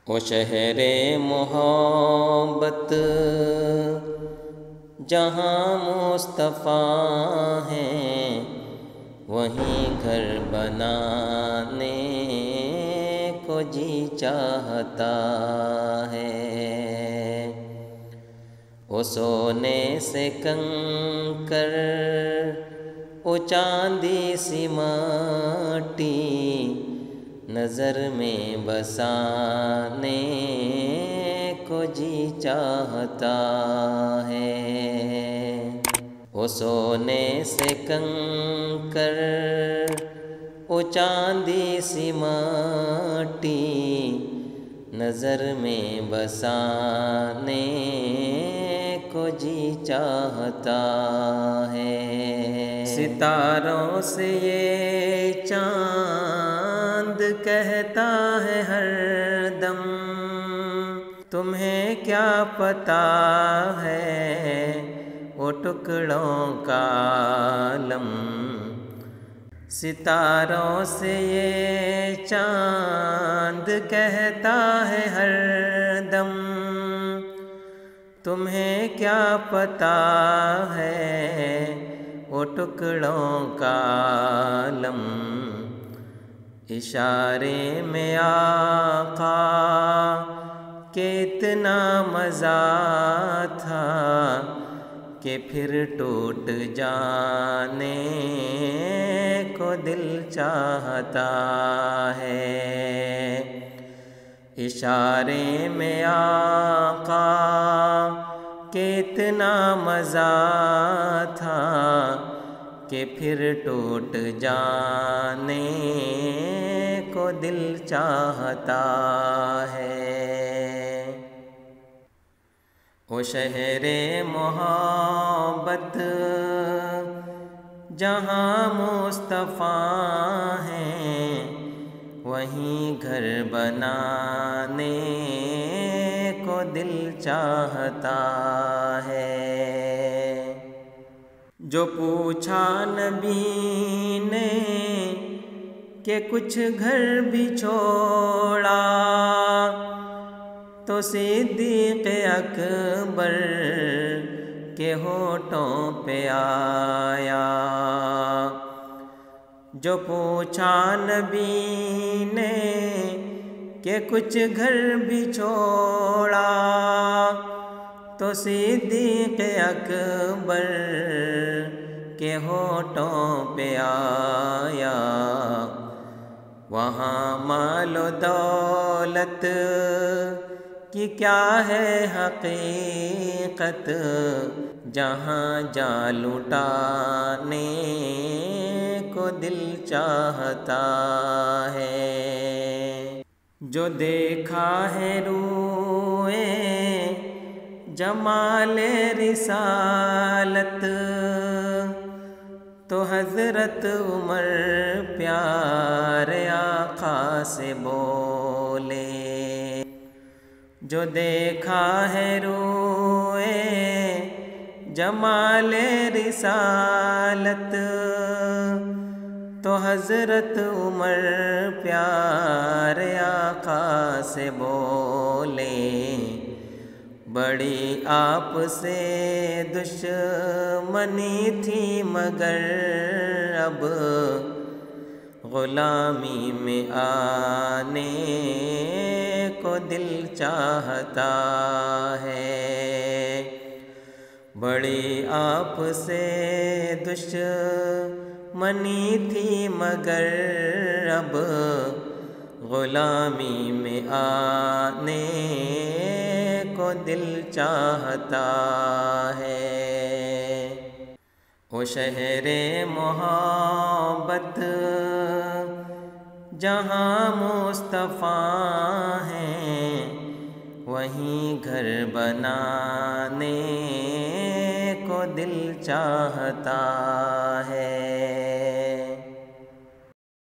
وہ شہر محبت جہاں مصطفیٰ ہیں، وہیں گھر بنانے کو جی چاہتا ہے۔ وہ سونے سے کنکر، وہ چاندی سی مٹی، نظر میں بسانے کو جی چاہتا ہے۔ وہ سونے سے کنکر، وہ چاندی سی مٹی، نظر میں بسانے کو جی چاہتا ہے۔ ستاروں سے یہ چاند کہتا ہے ہر دم، تمہیں کیا پتہ ہے وہ ٹکڑوں کا عالم۔ ستاروں سے یہ چاند کہتا ہے ہر دم، تمہیں کیا پتہ ہے وہ ٹکڑوں کا عالم۔ اشارے میں آقا کہ اتنا مزہ تھا کہ پھر ٹوٹ جانے کو دل چاہتا ہے۔ اشارے میں آقا کہ اتنا مزہ تھا کہ پھر ٹوٹ جانے کو دل چاہتا ہے۔ وہ شہر محبت جہاں مصطفیٰ ہیں، وہیں گھر بنانے کو دل چاہتا ہے۔ جو پوچھا نبی نے کہ کچھ گھر بھی چھوڑا، تو صدیق اکبر کے ہونٹوں پہ آیا۔ جو پوچھا نبی نے کہ کچھ گھر بھی چھوڑا، تو صدیق اکبر کے ہونٹوں پہ آیا۔ وہاں مال و دولت کی کیا ہے حقیقت، جہاں جاں لٹانے کو دل چاہتا ہے۔ جو دیکھا ہے روئے جمال رسالت، تو حضرت عمر پیارے آقا سے بولے۔ جو دیکھا ہے روئے جمال رسالت، تو حضرت عمر پیارے آقا سے بولے۔ بڑی آپ سے دشمنی تھی مگر اب غلامی میں آنے کو دل چاہتا ہے۔ بڑی آپ سے دشمنی تھی مگر اب غلامی میں آنے کو دل چاہتا ہے۔ وہ شہر محبت جہاں مصطفیٰ ہیں، وہیں گھر بنانے کو دل چاہتا ہے۔